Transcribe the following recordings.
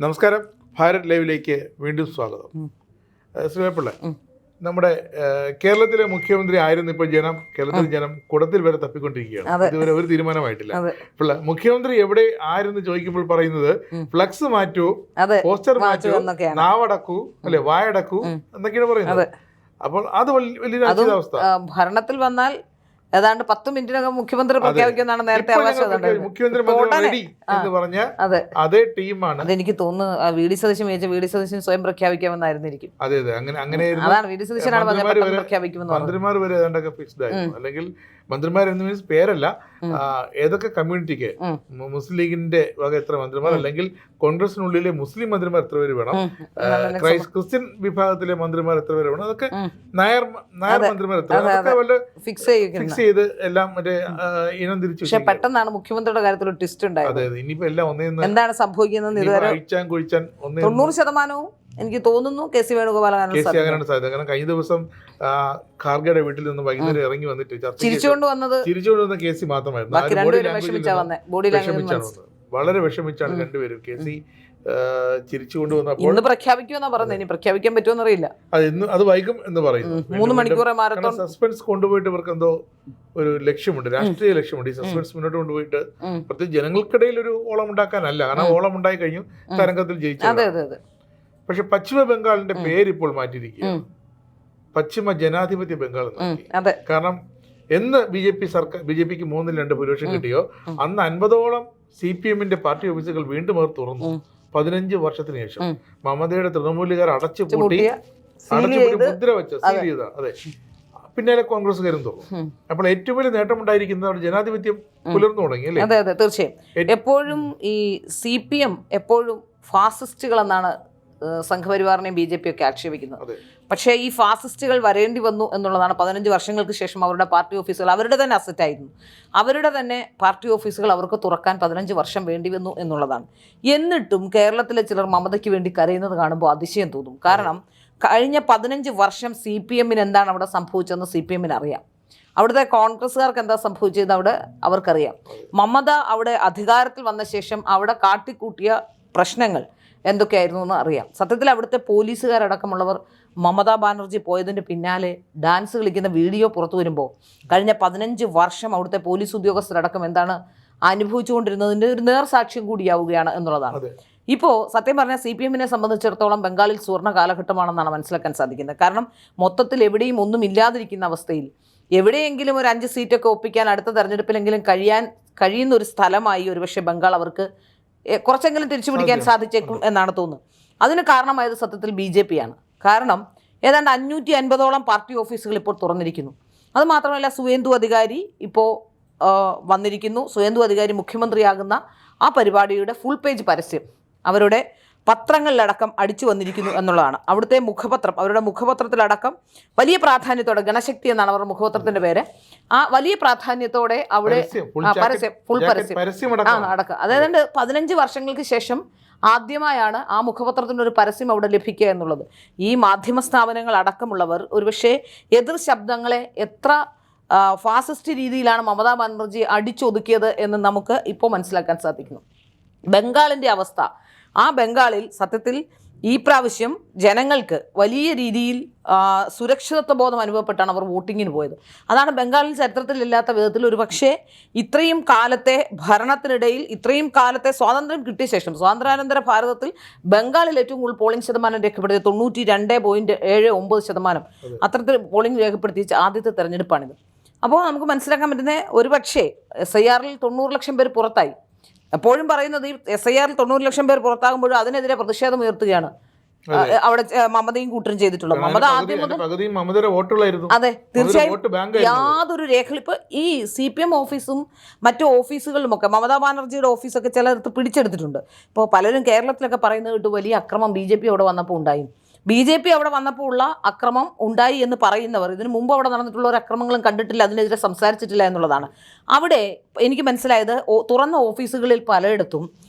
നമസ്കാരം, ഭാരത് ലൈവിലേക്ക് വീണ്ടും സ്വാഗതം. ശ്രീപിള്ള, നമ്മുടെ കേരളത്തിലെ മുഖ്യമന്ത്രി ആയിരുന്നു ഇപ്പോൾ കേരളത്തിലെ ജനം കുടത്തിൽ വരെ തപ്പിക്കൊണ്ടിരിക്കുകയാണ്. ഇതുവരെ ഒരു തീരുമാനമായിട്ടില്ല. പിള്ള മുഖ്യമന്ത്രി എവിടെ ആരെന്ന് ചോദിക്കുമ്പോൾ പറയുന്നത് ഫ്ലക്സ് മാറ്റൂ, പോസ്റ്റർ മാറ്റൂ, നാവടക്കൂ, അല്ലെ വായടക്കൂ എന്നൊക്കെയാണ് പറയുന്നത്. അപ്പോൾ അത് വലിയ അവസ്ഥ. ഭരണത്തിൽ വന്നാൽ ഏതാണ്ട് 10 മിനിറ്റിനകം മുഖ്യമന്ത്രി പ്രഖ്യാപിക്കുന്നതാണ് നേരത്തെ അവകാശം. അതേ ടീമാണ്. അതെനിക്ക് തോന്നുന്നു വി.ഡി. സതീശൻ സ്വയം പ്രഖ്യാപിക്കാമെന്നായിരുന്നിരിക്കും. അതെ അതെ, അങ്ങനെ അതാണ് വി.ഡി. സതീശനാണ് പ്രഖ്യാപിക്കുമെന്ന് മന്ത്രിമാർ വരെ ഏതാണ്ടൊക്കെ ഫിക്സ്ഡ് ആയിരുന്നു. അല്ലെങ്കിൽ മന്ത്രിമാർ എന്ന് മീൻസ് പേരല്ല, ഏതൊക്കെ കമ്മ്യൂണിറ്റിക്ക് മുസ്ലിം ലീഗിന്റെ വക എത്ര മന്ത്രിമാർ, അല്ലെങ്കിൽ കോൺഗ്രസിനുള്ളിലെ മുസ്ലിം മന്ത്രിമാർ എത്ര പേര് വേണം, ക്രിസ്ത്യൻ വിഭാഗത്തിലെ മന്ത്രിമാർ എത്ര പേര് വേണം, അതൊക്കെ നായർ മന്ത്രിമാർ എത്ര, അതൊക്കെ വല്ല ഫിക്സ് ചെയ്ത് എല്ലാം മറ്റേ ഇനം തിരിച്ചു. പക്ഷെ പെട്ടെന്നാണ് മുഖ്യമന്ത്രിയുടെ കാര്യത്തിൽ ഒരു ട്വിസ്റ്റ് ഉണ്ടായത്. അതെ, ഇനിയിപ്പോ എല്ലാം ഒന്നേന്ന് എന്താണ് സംഭവിക്കുന്നത് ഇതുവരെ 90% എനിക്ക് തോന്നുന്നു കെ സി വേണുഗോപാലാണ് സാധ്യത. കാരണം കഴിഞ്ഞ ദിവസം ഖാർഗെയുടെ വീട്ടിൽ നിന്ന് വൈകുന്നേരം ഇറങ്ങി വന്നിട്ട് ചിരിച്ചുകൊണ്ട് വന്ന കെ സി മാത്രമായിരുന്നു. വളരെ വിഷമിച്ചാണ് രണ്ടുപേരും. കെ സി ചിരിച്ചുകൊണ്ട് വന്നപ്പോൾ പ്രഖ്യാപിക്കുമെന്നാ പറയുന്നത്. ഇനി പ്രഖ്യാപിക്കാൻ പറ്റുമെന്ന് അറിയില്ല. അത് വൈകും എന്ന് പറയുന്നു. 3 മണിക്കൂർ സസ്പെൻസ് കൊണ്ടുപോയിട്ട് ഇവർക്ക് എന്തോ ഒരു ലക്ഷ്യമുണ്ട്, രാഷ്ട്രീയ ലക്ഷ്യമുണ്ട്. ഈ സസ്പെൻസ് മുന്നോട്ട് കൊണ്ടുപോയിട്ട് പ്രത്യേകിച്ച് ജനങ്ങൾക്കിടയിൽ ഒരു ഓളം ഉണ്ടാക്കാനല്ല. കാരണം ഓളം ഉണ്ടായി കഴിഞ്ഞു, തരംഗത്തിൽ ജയിച്ചു. പക്ഷെ പശ്ചിമ ബംഗാളിന്റെ പേര് ഇപ്പോൾ മാറ്റിയിരിക്കുകയാണ്, പശ്ചിമ ജനാധിപത്യ ബംഗാൾ. കാരണം എന്ന് ബി ജെ പിക്ക് 3-2 ഭൂരിപക്ഷം കിട്ടിയോ അന്ന് 50ഓളം CPM-ന്റെ പാർട്ടി ഓഫീസുകൾ വീണ്ടും അവർ തുറന്നു. 15 വർഷത്തിന് ശേഷം മമതയുടെ തൃണമൂലുകാർ അടച്ചുപൂട്ടി മുദ്ര വെച്ച സീൽ ചെയ്ത. അതെ, പിന്നാലെ കോൺഗ്രസ്സുകാരും തുറന്നു. അപ്പോൾ ഏറ്റവും വലിയ നേട്ടമുണ്ടായിരിക്കുന്നത് അവിടെ ജനാധിപത്യം പുലർന്നു തുടങ്ങി, അല്ലേ? അതെ അതെ, തീർച്ചയായും. എപ്പോഴും ഈ CPM എപ്പോഴും ഫാസിസ്റ്റുകൾ എന്നാണ് സംഘപരിവാറിനെയും BJP ഒക്കെ ആക്ഷേപിക്കുന്നത്. പക്ഷേ ഈ ഫാസിസ്റ്റുകൾ വരേണ്ടി വന്നു എന്നുള്ളതാണ്. 15 വർഷങ്ങൾക്ക് ശേഷം അവരുടെ പാർട്ടി ഓഫീസുകൾ അവരുടെ തന്നെ അസറ്റായിരുന്നു. അവരുടെ തന്നെ പാർട്ടി ഓഫീസുകൾ അവർക്ക് തുറക്കാൻ 15 വർഷം വേണ്ടി വന്നു എന്നുള്ളതാണ്. എന്നിട്ടും കേരളത്തിലെ ചിലർ മമതയ്ക്ക് വേണ്ടി കരയുന്നത് കാണുമ്പോൾ അതിശയം തോന്നും. കാരണം കഴിഞ്ഞ 15 വർഷം CPM-ന് എന്താണ് അവിടെ സംഭവിച്ചതെന്ന് CPM-ന് അറിയാം. അവിടുത്തെ കോൺഗ്രസ്സുകാർക്ക് എന്താ സംഭവിച്ചത് അവിടെ അവർക്കറിയാം. മമത അവിടെ അധികാരത്തിൽ വന്ന ശേഷം അവിടെ കാട്ടിക്കൂട്ടിയ പ്രശ്നങ്ങൾ എന്തൊക്കെയായിരുന്നു എന്ന് അറിയാം. സത്യത്തിൽ അവിടുത്തെ പോലീസുകാരടക്കമുള്ളവർ മമതാ ബാനർജി പോയതിൻ്റെ പിന്നാലെ ഡാൻസ് കളിക്കുന്ന വീഡിയോ പുറത്തു വരുമ്പോൾ കഴിഞ്ഞ 15 വർഷം അവിടുത്തെ പോലീസ് ഉദ്യോഗസ്ഥരടക്കം എന്താണ് അനുഭവിച്ചുകൊണ്ടിരുന്നതിൻ്റെ ഒരു നേർസാക്ഷ്യം കൂടിയാവുകയാണ് എന്നുള്ളതാണ്. ഇപ്പോൾ സത്യം പറഞ്ഞാൽ CPM-നെ സംബന്ധിച്ചിടത്തോളം ബംഗാളിൽ സുവർണ്ണ കാലഘട്ടമാണെന്നാണ് മനസ്സിലാക്കാൻ സാധിക്കുന്നത്. കാരണം മൊത്തത്തിൽ എവിടെയും ഒന്നും ഇല്ലാതിരിക്കുന്ന അവസ്ഥയിൽ എവിടെയെങ്കിലും ഒരു 5 സീറ്റൊക്കെ ഒപ്പിക്കാൻ അടുത്ത തെരഞ്ഞെടുപ്പിലെങ്കിലും കഴിയുന്ന ഒരു സ്ഥലമായി ഒരുപക്ഷെ ബംഗാൾ അവർക്ക് കുറച്ചെങ്കിലും തിരിച്ചു പിടിക്കാൻ സാധിച്ചേക്കും എന്നാണ് തോന്നുന്നത്. അതിന് കാരണമായത് സത്യത്തിൽ BJP ആണ്. കാരണം ഏതാണ്ട് 550ഓളം പാർട്ടി ഓഫീസുകൾ ഇപ്പോൾ തുറന്നിരിക്കുന്നു. അതുമാത്രമല്ല, സുവേന്ദു അധികാരി ഇപ്പോൾ വന്നിരിക്കുന്നു. സുവേന്ദു അധികാരി മുഖ്യമന്ത്രിയാകുന്ന ആ പരിപാടിയുടെ ഫുൾ പേജ് പരസ്യം അവരുടെ പത്രങ്ങളിലടക്കം അടിച്ചു വന്നിരിക്കുന്നു എന്നുള്ളതാണ്. അവിടുത്തെ മുഖപത്രം, അവരുടെ മുഖപത്രത്തിലടക്കം വലിയ പ്രാധാന്യത്തോടെ, ഗണശക്തി എന്നാണ് അവരുടെ മുഖപത്രത്തിന്റെ പേര്, ആ വലിയ പ്രാധാന്യത്തോടെ അവിടെ ഫുൾ പരസ്യം അടക്കം. അതായത് 15 വർഷങ്ങൾക്ക് ശേഷം ആദ്യമായാണ് ആ മുഖപത്രത്തിൻ്റെ ഒരു പരസ്യം അവിടെ ലഭിക്കുക എന്നുള്ളത്. ഈ മാധ്യമ സ്ഥാപനങ്ങൾ അടക്കമുള്ളവർ ഒരുപക്ഷെ എതിർ ശബ്ദങ്ങളെ എത്ര ഫാസിസ്റ്റ് രീതിയിലാണ് മമതാ ബാനർജി അടിച്ചൊതുക്കിയത് എന്ന് നമുക്ക് ഇപ്പോൾ മനസ്സിലാക്കാൻ സാധിക്കുന്നു. ബംഗാളിൻ്റെ അവസ്ഥ, ആ ബംഗാളിൽ സത്യത്തിൽ ഈ പ്രാവശ്യം ജനങ്ങൾക്ക് വലിയ രീതിയിൽ സുരക്ഷിതത്വ ബോധം അനുഭവപ്പെട്ടാണ് അവർ വോട്ടിങ്ങിന് പോയത്. അതാണ് ബംഗാളിൽ ചരിത്രത്തിലില്ലാത്ത വിധത്തിൽ ഒരു പക്ഷേ ഇത്രയും കാലത്തെ ഭരണത്തിനിടയിൽ, ഇത്രയും കാലത്തെ സ്വാതന്ത്ര്യം കിട്ടിയ ശേഷം, സ്വാതന്ത്ര്യാനന്തര ഭാരതത്തിൽ ബംഗാളിൽ ഏറ്റവും കൂടുതൽ പോളിംഗ് ശതമാനം രേഖപ്പെടുത്തിയത് 92.79%. അത്തരത്തിൽ പോളിംഗ് രേഖപ്പെടുത്തിയ ആദ്യത്തെ തെരഞ്ഞെടുപ്പാണിത്. അപ്പോൾ നമുക്ക് മനസ്സിലാക്കാൻ പറ്റുന്ന ഒരു പക്ഷേ SIR-ൽ 90 ലക്ഷം പേര് പുറത്തായി. എപ്പോഴും പറയുന്നത് ഈ SIR-ൽ 90 ലക്ഷം പേർ പുറത്താകുമ്പോഴും അതിനെതിരെ പ്രതിഷേധം ഉയർത്തുകയാണ് അവിടെ മമതയും കൂട്ടരും ചെയ്തിട്ടുള്ളത്. മമത ആദ്യം അതെ, തീർച്ചയായും യാതൊരു രേഖ ഇപ്പൊ ഈ CPM ഓഫീസും മറ്റു ഓഫീസുകളിലുമൊക്കെ മമതാ ബാനർജിയുടെ ഓഫീസൊക്കെ ചിലർക്ക് പിടിച്ചെടുത്തിട്ടുണ്ട്. ഇപ്പോൾ പലരും കേരളത്തിലൊക്കെ പറയുന്നത് കേട്ട് വലിയ അക്രമം BJP അവിടെ വന്നപ്പോൾ ഉണ്ടായി. BJP അവിടെ വന്നപ്പോൾ ഉള്ള അക്രമം ഉണ്ടായി എന്ന് പറയുന്നവർ ഇതിനു മുമ്പ് അവിടെ നടന്നിട്ടുള്ള ഒരു അക്രമങ്ങളും കണ്ടിട്ടില്ല, അതിനെതിരെ സംസാരിച്ചിട്ടില്ല എന്നുള്ളതാണ്. അവിടെ എനിക്ക് മനസ്സിലായത് തുറന്ന ഓഫീസുകളിൽ പലയിടത്തും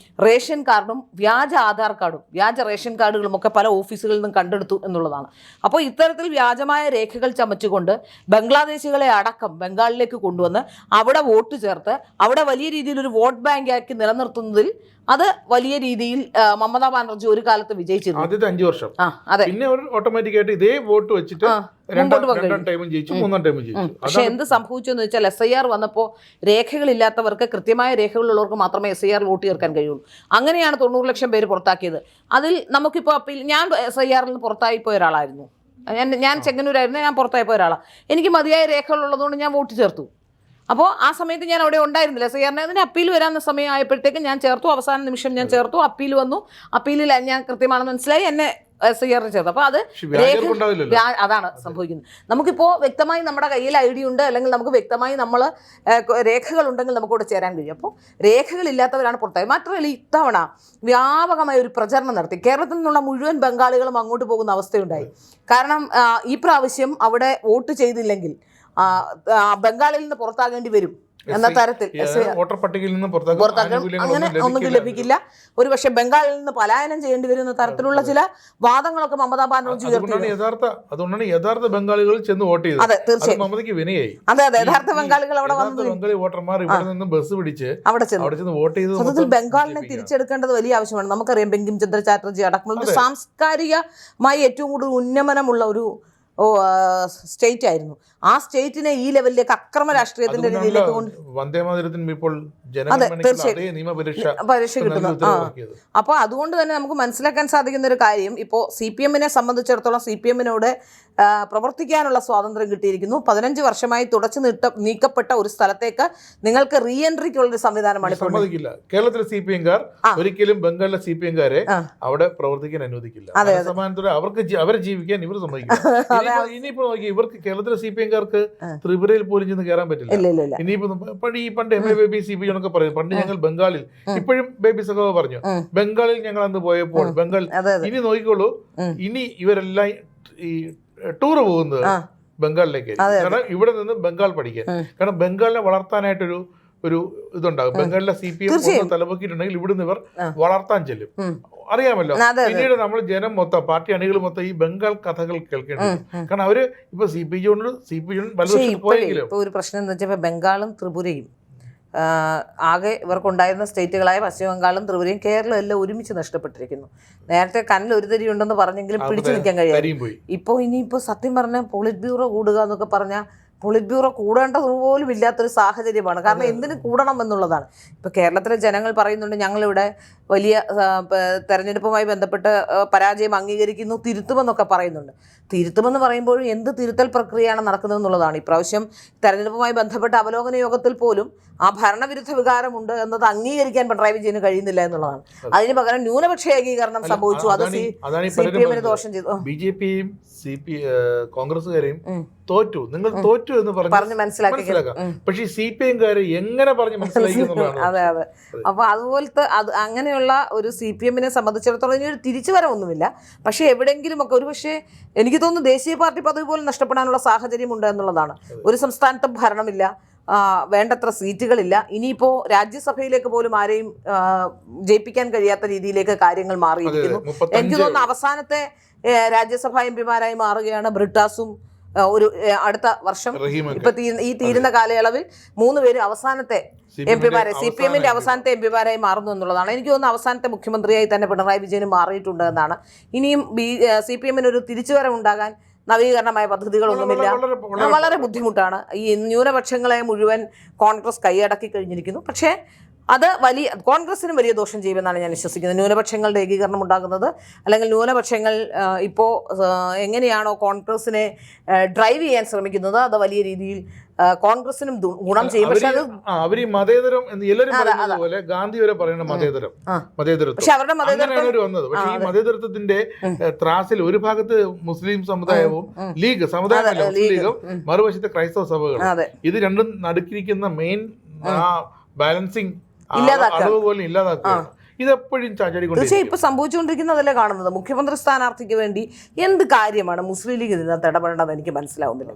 റേഷൻ കാർഡും വ്യാജ ആധാർ കാർഡും വ്യാജ റേഷൻ കാർഡുകളും ഒക്കെ പല ഓഫീസുകളിൽ നിന്നും കണ്ടെടുത്തു എന്നുള്ളതാണ്. അപ്പോൾ ഇത്തരത്തിൽ വ്യാജമായ രേഖകൾ ചമച്ചുകൊണ്ട് ബംഗ്ലാദേശികളെ അടക്കം ബംഗാളിലേക്ക് കൊണ്ടുവന്ന് അവിടെ വോട്ട് ചേർത്ത് അവിടെ വലിയ രീതിയിലൊരു വോട്ട് ബാങ്ക് ആക്കി നിലനിർത്തുന്നതിൽ അത് വലിയ രീതിയിൽ മമതാ ബാനർജി ഒരു കാലത്ത് വിജയിച്ചിരുന്നു. ആദ്യത്തെ 5 വർഷം. അതെ. പിന്നെ അവർ ഓട്ടോമാറ്റിക് ആയിട്ട് ഇതേ വോട്ട് വെച്ചിട്ട് രണ്ടാം ടൈമും ജയിച്ചു, മൂന്നാം ടൈമും ജയിച്ചു. പക്ഷെ എന്ത് സംഭവിച്ചു എന്ന് വെച്ചാൽ SIR വന്നപ്പോൾ രേഖകളില്ലാത്തവർക്ക്, കൃത്യമായ രേഖകളുള്ളവർക്ക് മാത്രമേ SIR വോട്ട് ചേർക്കാൻ കഴിയുള്ളൂ. അങ്ങനെയാണ് 90 ലക്ഷം പേര് പുറത്താക്കിയത്. അതിൽ നമുക്കിപ്പോൾ അപ്പീൽ, ഞാൻ SIR നിന്ന് പുറത്തായി പോയ ഒരാളായിരുന്നു. ഞാൻ ചെങ്ങന്നൂരായിരുന്നു, ഞാൻ പുറത്തായി പോയ ഒരാളാണ്. എനിക്ക് മതിയായ രേഖകളുള്ളതുകൊണ്ട് ഞാൻ വോട്ട് ചേർത്തു. അപ്പോൾ ആ സമയത്ത് ഞാൻ അവിടെ ഉണ്ടായിരുന്നില്ല. SIR അതിന് അപ്പീൽ വരാവുന്ന സമയമായപ്പോഴത്തേക്കും ഞാൻ ചേർത്തു. അവസാന നിമിഷം ഞാൻ ചേർത്തു. അപ്പീൽ വന്നു. അപ്പീലിൽ ഞാൻ കൃത്യമാണെന്ന് മനസ്സിലായി, എന്നെ SIR ചേർത്ത്. അപ്പോൾ അത് അതാണ് സംഭവിക്കുന്നത്. നമുക്കിപ്പോൾ വ്യക്തമായി നമ്മുടെ കയ്യിൽ ID ഉണ്ട്, അല്ലെങ്കിൽ നമുക്ക് വ്യക്തമായി നമ്മൾ രേഖകളുണ്ടെങ്കിൽ നമുക്കിവിടെ ചേരാൻ കഴിയും. അപ്പോൾ രേഖകളില്ലാത്തവരാണ് പുറത്തായത്. മാത്രമല്ല ഇത്തവണ വ്യാപകമായ ഒരു പ്രചരണം നടത്തി. കേരളത്തിൽ നിന്നുള്ള മുഴുവൻ ബംഗാളികളും അങ്ങോട്ട് പോകുന്ന അവസ്ഥയുണ്ടായി. കാരണം ഈ പ്രാവശ്യം അവിടെ വോട്ട് ചെയ്തില്ലെങ്കിൽ ബംഗാളിൽ നിന്ന് പുറത്താകേണ്ടി വരും എന്ന തരത്തിൽ വോട്ടർ പട്ടികയിൽ നിന്ന് അങ്ങനെ ഒന്നും ലഭിക്കില്ല. ഒരു പക്ഷെ ബംഗാളിൽ നിന്ന് പലായനം ചെയ്യേണ്ടി വരുന്ന തരത്തിലുള്ള ചില വാദങ്ങളൊക്കെ മമതാ ബാനർജി അതുകൊണ്ടാണ് യഥാർത്ഥ ബംഗാളികൾ ചെന്ന് വോട്ട് ചെയ്തത്. അതെ, തീർച്ചയായും മമതയ്ക്ക് വിനയായി. അതെ, യഥാർത്ഥ ബംഗാളികൾ അവിടെ വന്നു, ബംഗാളി വോട്ടർമാർ ഇവിടെ നിന്ന് ബസ് പിടിച്ച് അവിടെ ചെന്ന് വോട്ട് ചെയ്തു. സത്യത്തിൽ ബംഗാളിനെ തിരിച്ചെടുക്കേണ്ടത് വലിയ ആവശ്യമാണ്. നമുക്കറിയാം, ബങ്കിം ചന്ദ്ര ചാറ്റർജി അടക്കമുള്ള സാംസ്കാരികമായി ഏറ്റവും കൂടുതൽ ഉന്നമനമുള്ള ഒരു സ്റ്റേറ്റ് ആയിരുന്നു. ആ സ്റ്റേറ്റിനെ ഈ ലെവലിലേക്ക് അക്രമ രാഷ്ട്രീയത്തിന്റെ രീതിയിലേക്ക് പരീക്ഷ കിട്ടുന്നു. അപ്പൊ അതുകൊണ്ട് തന്നെ നമുക്ക് മനസ്സിലാക്കാൻ സാധിക്കുന്ന ഒരു കാര്യം, ഇപ്പോൾ CPM-നെ സംബന്ധിച്ചിടത്തോളം CPM-നോട് പ്രവർത്തിക്കാനുള്ള സ്വാതന്ത്ര്യം കിട്ടിയിരിക്കുന്നു. 15 വർഷമായി തുടച്ചു നീക്കപ്പെട്ട ഒരു സ്ഥലത്തേക്ക് നിങ്ങൾക്ക് റീ എൻട്രിക്കുള്ളൊരു സംവിധാനമാണ്. കേരളത്തിലെ CPM-കാർ ഒരിക്കലും ബംഗാളിലെ CPM-കാരെ അവിടെ പ്രവർത്തിക്കാൻ അനുവദിക്കില്ല. അവർക്ക് അവരെ ജീവിക്കാൻ ഇവർ സമ്മതിക്കില്ല. ഇനിയിപ്പോ നോക്കി, ഇവർക്ക് കേരളത്തിലെ CPM-കാർക്ക് ത്രിപുരയിൽ പോലും ചെന്ന് കയറാൻ പറ്റില്ല. ഇനിയിപ്പോ പണ്ട് ബേബി CPM എന്നൊക്കെ പറയും. പണ്ട് ഞങ്ങൾ ബംഗാളിൽ, ഇപ്പോഴും ബേബി സഖാവ് പറഞ്ഞു, ബംഗാളിൽ ഞങ്ങൾ അന്ന് പോയപ്പോൾ ബംഗാൾ. ഇനി നോക്കിക്കോളൂ, ഇനി ഇവരെല്ലാം ഈ ടൂർ പോകുന്നത് ബംഗാളിലേക്ക്. കാരണം ഇവിടെ നിന്ന് ബംഗാൾ പഠിക്കാൻ. കാരണം ബംഗാളിനെ വളർത്താനായിട്ടൊരു ഇതുണ്ടാകും. ബംഗാളിലെ CPM തലപൊക്കിയിട്ടുണ്ടെങ്കിൽ ഇവിടുന്ന് ഇവർ വളർത്താൻ ചെല്ലും. അറിയാമല്ലോ, പിന്നീട് നമ്മൾ ജനം മൊത്തം, പാർട്ടി അണികൾ മൊത്തം ഈ ബംഗാൾ കഥകൾ കേൾക്കേണ്ടി. കാരണം അവര് ഇപ്പൊ CPM പോയെങ്കിലും ഒരു പ്രശ്നം എന്ന് വെച്ചാൽ ബംഗാളും ത്രിപുരയും ആകെ ഇവർക്കുണ്ടായിരുന്ന സ്റ്റേറ്റുകളായ പശ്ചിമ ബംഗാളും ത്രിപുരയും കേരളം എല്ലാം ഒരുമിച്ച് നഷ്ടപ്പെട്ടിരിക്കുന്നു. നേരത്തെ കണ്ണിൽ ഒരു തരി ഉണ്ടെന്ന് പറഞ്ഞെങ്കിലും പിടിച്ചു നിൽക്കാൻ കഴിയും. ഇനിയിപ്പോൾ സത്യം പറഞ്ഞാൽ പോളിറ്റ് ബ്യൂറോ കൂടുക എന്നൊക്കെ പറഞ്ഞാൽ പോളിറ്റ് ബ്യൂറോ കൂടേണ്ടത് പോലും ഇല്ലാത്തൊരു സാഹചര്യമാണ്. കാരണം എന്തിന് കൂടണം എന്നുള്ളതാണ്. ഇപ്പോൾ കേരളത്തിലെ ജനങ്ങൾ പറയുന്നുണ്ട്, ഞങ്ങളിവിടെ വലിയ തെരഞ്ഞെടുപ്പുമായി ബന്ധപ്പെട്ട് പരാജയം അംഗീകരിക്കുന്നു, തിരുത്തുമെന്നൊക്കെ പറയുന്നുണ്ട്. തിരുത്തുമെന്ന് പറയുമ്പോഴും എന്ത് തിരുത്തൽ പ്രക്രിയയാണ് നടക്കുന്നത് എന്നുള്ളതാണ്. ഇപ്രാവശ്യം തെരഞ്ഞെടുപ്പുമായി ബന്ധപ്പെട്ട അവലോകന യോഗത്തിൽ പോലും ആ ഭരണവിരുദ്ധ വികാരമുണ്ട് എന്നത് അംഗീകരിക്കാൻ പിണറായി വിജയന് കഴിയുന്നില്ല എന്നുള്ളതാണ്. അതിന് പകരം ന്യൂനപക്ഷ ഏകീകരണം സംഭവിച്ചു, അത് CPM-ന് ദോഷം ചെയ്തു. BJP-യും കോൺഗ്രസുകാരെയും തോറ്റു, നിങ്ങൾ തോറ്റു എന്ന് പറഞ്ഞ് മനസ്സിലാക്കാം. പക്ഷേ CPM-കാരെ എങ്ങനെ പറഞ്ഞ് മനസ്സിലാക്കുന്നതാണ്. അതെ. അപ്പൊ അതുപോലത്തെ അങ്ങനെയുള്ള ഒരു CPM-നെ സംബന്ധിച്ചിടത്തോളം ഇനി ഒരു തിരിച്ചുവരവൊന്നുമില്ല. പക്ഷെ എവിടെയെങ്കിലും ഒക്കെ ഒരു പക്ഷേ എനിക്ക് തോന്നുന്നു ദേശീയ പാർട്ടി പദവി പോലും നഷ്ടപ്പെടാനുള്ള സാഹചര്യം ഉണ്ട് എന്നുള്ളതാണ്. ഒരു സംസ്ഥാനത്തും ഭരണമില്ല, വേണ്ടത്ര സീറ്റുകളില്ല. ഇനിയിപ്പോൾ രാജ്യസഭയിലേക്ക് പോലും ആരെയും ജയിപ്പിക്കാൻ കഴിയാത്ത രീതിയിലേക്ക് കാര്യങ്ങൾ മാറിയിരിക്കുന്നു. എനിക്ക് തോന്നുന്നു അവസാനത്തെ രാജ്യസഭാ MP-മാരായി മാറുകയാണ് ബ്രിട്ടാസും ഒരു അടുത്ത വർഷം. ഇപ്പൊ ഈ തീരുന്ന കാലയളവിൽ 3 പേര് അവസാനത്തെ MP-മാരെ, CPM-ന്റെ അവസാനത്തെ MP-മാരായി മാറുന്നു എന്നുള്ളതാണ്. എനിക്ക് തോന്നുന്നു അവസാനത്തെ മുഖ്യമന്ത്രിയായി തന്നെ പിണറായി വിജയന് മാറിയിട്ടുണ്ട് എന്നാണ്. ഇനിയും CPM-ന് ഒരു തിരിച്ചുവരവുണ്ടാകാൻ നവീകരണമായ പദ്ധതികളൊന്നുമില്ല. വളരെ ബുദ്ധിമുട്ടാണ്. ഈ ന്യൂനപക്ഷങ്ങളെ മുഴുവൻ കോൺഗ്രസ് കൈയടക്കി കഴിഞ്ഞിരിക്കുന്നു. പക്ഷേ അത് കോൺഗ്രസിനും വലിയ ദോഷം ചെയ്യുമെന്നാണ് ഞാൻ വിശ്വസിക്കുന്നത്. ന്യൂനപക്ഷങ്ങളുടെ ഏകീകരണം ഉണ്ടാകുന്നത്, അല്ലെങ്കിൽ ന്യൂനപക്ഷങ്ങൾ ഇപ്പോൾ എങ്ങനെയാണോ കോൺഗ്രസിനെ ഡ്രൈവ് ചെയ്യാൻ ശ്രമിക്കുന്നത്, അത് വലിയ രീതിയിൽ കോൺഗ്രസിനും ഗുണം ചെയ്യും. പക്ഷെ അവർ മതേതരം എന്ന് എല്ലാവരും പറയുന്നത് പോലെ ഗാന്ധി വരെ പറയുന്ന മതേതരത്വം. പക്ഷെ അവരുടെ വന്നത്. പക്ഷെ ഈ മതേതരത്വത്തിന്റെ ത്രാസിൽ ഒരു ഭാഗത്ത് മുസ്ലിം സമുദായവും ലീഗ് സമുദായമല്ല, മുസ്ലിം ലീഗും, മറുവശത്ത് ക്രൈസ്തവ സഭകളും. ഇത് രണ്ടും നടുക്കിരിക്കുന്ന മെയിൻ ബാലൻസിങ് അളവ് പോലും ഇല്ലാതാക്കുകയാണ്. ഇതെപ്പോഴും തീർച്ചയായും ഇപ്പൊ സംഭവിച്ചുകൊണ്ടിരിക്കുന്നതല്ലേ കാണുന്നത്. മുഖ്യമന്ത്രി സ്ഥാനാർത്ഥിക്ക് വേണ്ടി എന്ത് കാര്യമാണ് മുസ്ലിം ലീഗ് ഇതിനകത്ത് ഇടപെടേണ്ടത് എനിക്ക് മനസ്സിലാവുന്നില്ല.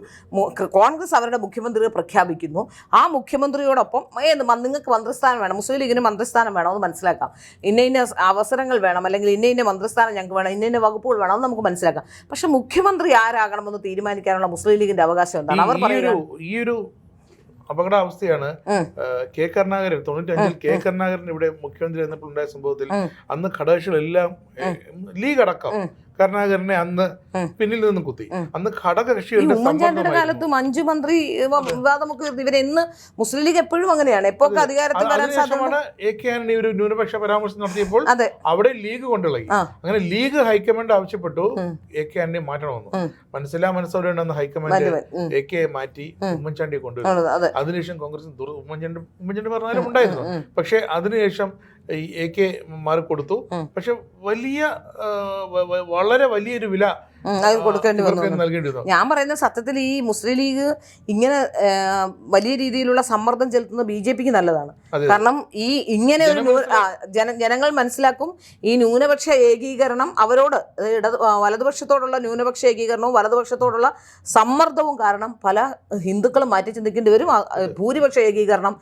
കോൺഗ്രസ് അവരുടെ മുഖ്യമന്ത്രിയെ പ്രഖ്യാപിക്കുന്നു. ആ മുഖ്യമന്ത്രിയോടൊപ്പം നിങ്ങൾക്ക് മന്ത്രിസ്ഥാനം വേണം, മുസ്ലിം ലീഗിന് മന്ത്രിസ്ഥാനം വേണം, അത് മനസ്സിലാക്കാം. ഇന്ന അവസരങ്ങൾ വേണം, അല്ലെങ്കിൽ ഇന്ന മന്ത്രിസ്ഥാനം ഞങ്ങൾക്ക് വേണം, ഇന്ന വകുപ്പുകൾ വേണം, അത് നമുക്ക് മനസ്സിലാക്കാം. പക്ഷെ മുഖ്യമന്ത്രി ആരാകണമെന്ന് തീരുമാനിക്കാനുള്ള മുസ്ലിം ലീഗിന്റെ അവകാശം എന്താണ്? അവർ പറയുന്നത് ഈ ഒരു അപകടാവസ്ഥയാണ് കെ കരുണാകരൻ 95-ൽ കെ കരുണാകരൻ ഇവിടെ മുഖ്യമന്ത്രി എന്നപ്പോൾ ഉണ്ടായ സംഭവത്തിൽ അന്ന് ഘടകകക്ഷികളെല്ലാം ലീഗ് അടക്കം കരുണാകരനെ അന്ന് പിന്നിൽ നിന്ന് കുത്തി. അന്ന് ഘടകകക്ഷികളുടെ ഉമ്മൻചാണ്ടിയുടെ കാലത്തും 5 മന്ത്രി വിവാദമൊക്കെ ഇവരെന്ന് മുസ്ലിം ലീഗ് എപ്പോഴും അങ്ങനെയാണ്. എപ്പോഴൊക്കെ അധികാരത്തിൽ വരാൻ സാധ്യതയാണ്. AK ആന്റണി ഒരു ന്യൂനപക്ഷ പരാമർശം നടത്തിയപ്പോൾ അവിടെ ലീഗ് കൊണ്ടിളകി. അങ്ങനെ ലീഗ് ഹൈക്കമാൻഡ് ആവശ്യപ്പെട്ടു AK ആന്റണി മാറ്റണമെന്ന്. മനസ്സോടെ ഉണ്ടെന്ന് ഹൈക്കമാൻഡ് AK മാറ്റി ഉമ്മൻചാണ്ടിയെ കൊണ്ടുവരും. അതിനുശേഷം കോൺഗ്രസ് ഉമ്മൻചാണ്ടി പറഞ്ഞാലും ഉണ്ടായിരുന്നു. പക്ഷെ അതിനുശേഷം AK മാറിക്കൊടുത്തു. പക്ഷെ വളരെ വലിയൊരു വില കൊടുക്കേണ്ടി വന്നു. ഞാൻ പറയുന്നത് സത്യത്തിൽ ഈ മുസ്ലിം ലീഗ് ഇങ്ങനെ വലിയ രീതിയിലുള്ള സമ്മർദ്ദം ചെലുത്തുന്ന BJPക്ക് നല്ലതാണ്. കാരണം ഈ ഇങ്ങനെ ഒരു ജനങ്ങൾ മനസ്സിലാക്കും ഈ ന്യൂനപക്ഷ ഏകീകരണം അവരോട് വലതുപക്ഷത്തോടുള്ള ന്യൂനപക്ഷ ഏകീകരണവും വലതുപക്ഷത്തോടുള്ള സമ്മർദ്ദവും കാരണം പല ഹിന്ദുക്കളും മാറ്റി ചിന്തിക്കേണ്ടി വരും. ഭൂരിപക്ഷ ഏകീകരണം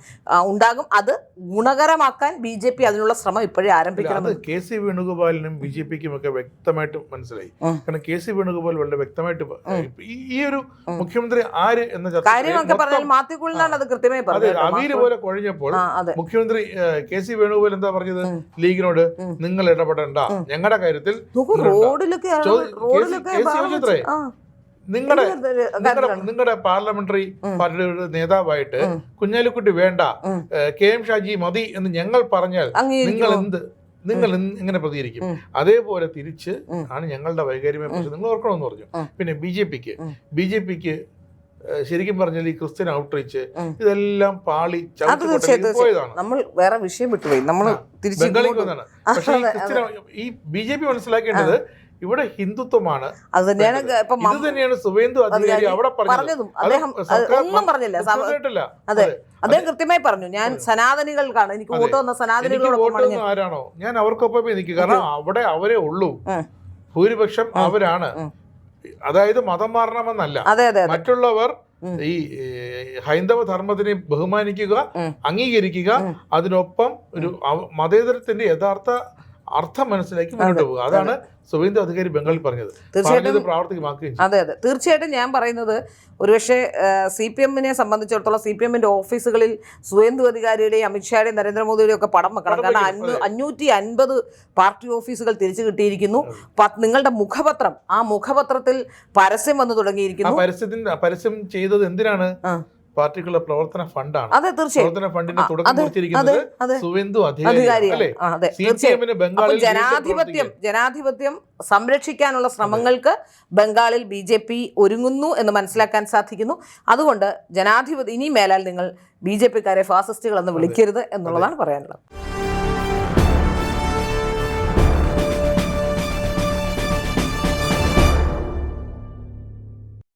ഉണ്ടാകും. അത് ഗുണകരമാക്കാൻ BJP അതിനുള്ള ശ്രമം ഇപ്പോഴേ ആരംഭിക്കണം. KC വേണുഗോപാലിനും BJPക്കും ഒക്കെ വ്യക്തമായിട്ട് മനസ്സിലായി. കാരണം KC വേണുഗോപാൽ വളരെ വ്യക്തമായിട്ട് ഈ ഒരു മുഖ്യമന്ത്രി ആര് എന്ന അവീര് പോലെ കുഴഞ്ഞപ്പോൾ മുഖ്യമന്ത്രി KC വേണുഗോപാൽ എന്താ പറഞ്ഞത്? ലീഗിനോട് നിങ്ങൾ ഇടപെടണ്ട, ഞങ്ങളുടെ കാര്യത്തിൽ നിങ്ങളുടെ പാർലമെന്ററി പാർട്ടിയുടെ നേതാവായിട്ട് കുഞ്ഞാലിക്കുട്ടി വേണ്ട, KM ഷാജി മതി എന്ന് ഞങ്ങൾ പറഞ്ഞാൽ നിങ്ങൾ എങ്ങനെ പ്രതികരിക്കും? അതേപോലെ തിരിച്ച് ആണ് ഞങ്ങളുടെ വൈകാര്യമേ കുറിച്ച് നിങ്ങൾ ഓർക്കണമെന്ന് പറഞ്ഞു. പിന്നെ BJPക്ക് ശരിക്കും പറഞ്ഞാൽ ഈ ക്രിസ്ത്യൻ ഔട്ട്റീച്ച് ഇതെല്ലാം പാളി പോയതാണ്. നമ്മൾ വേറെ വിഷയം വിട്ടുപോയി, നമ്മൾ ബംഗാളിക്ക് വന്നതാണ്. പക്ഷേ ഈ BJP മനസ്സിലാക്കേണ്ടത് ഇവിടെ ഹിന്ദുത്വമാണ്. ഇത് തന്നെയാണ് സുവേന്ദു അധികാരി അവിടെ പറഞ്ഞതും. ഒന്നും പറഞ്ഞില്ല, അദ്ദേഹം കൃത്യമായി പറഞ്ഞു. ഞാൻ സനാതനികൾക്കാണ്, എനിക്ക് വോട്ട് വന്ന സനാതനികളോട് ആരാണോ ഞാൻ അവർക്കൊപ്പം നിൽക്കും. കാരണം അവിടെ അവരെ ഉള്ളൂ, ഭൂരിപക്ഷം അവരാണ്. അതായത് മതം മാറണമെന്നല്ല, മറ്റുള്ളവർ ഈ ഹൈന്ദവ ധർമ്മത്തിനെ ബഹുമാനിക്കുക, അംഗീകരിക്കുക, അതിനൊപ്പം ഒരു മതേതരത്തിന്റെ യഥാർത്ഥ അർത്ഥം മനസ്സിലാക്കി മുന്നോട്ട് പോകുക. അതാണ് സുവേന്ദു അധികാരി ബംഗാളിൽ പറഞ്ഞത്. തീർച്ചയായിട്ടും പ്രാവർത്തികമാക്കുകയും. അതെ, തീർച്ചയായിട്ടും ഞാൻ പറയുന്നത് ഒരുപക്ഷെ CPM-നെ സംബന്ധിച്ചിടത്തോളം CPM-ന്റെ ഓഫീസുകളിൽ സുവേന്ദു അധികാരിയുടെയും അമിത്ഷായുടെയും നരേന്ദ്രമോദിയുടെയും ഒക്കെ പടം വെക്കണം. കാരണം 550 പാർട്ടി ഓഫീസുകൾ തിരിച്ചു കിട്ടിയിരിക്കുന്നു. നിങ്ങളുടെ മുഖപത്രം, ആ മുഖപത്രത്തിൽ പരസ്യം വന്നു തുടങ്ങിയിരിക്കുന്നു. പരസ്യം ചെയ്തത് എന്തിനാണ്? പാർട്ടിക്കുള്ള പ്രവർത്തന ഫണ്ടാണ്. അതെ, തീർച്ചയായും പ്രവർത്തന ഫണ്ടിന്റെ തുടക്കം കുറിച്ചിരിക്കുന്നത് സുവേന്ദു അധികാരിയാണ്. ജനാധിപത്യം സംരക്ഷിക്കാനുള്ള ശ്രമങ്ങൾക്ക് ബംഗാളിൽ BJP ഒരുങ്ങുന്നു എന്ന് മനസ്സിലാക്കാൻ സാധിക്കുന്നു. അതുകൊണ്ട് ഇനി മേലാൽ നിങ്ങൾ BJP-ക്കാരെ ഫാസിസ്റ്റുകൾ എന്ന് വിളിക്കരുത് എന്നുള്ളതാണ് പറയാനുള്ളത്.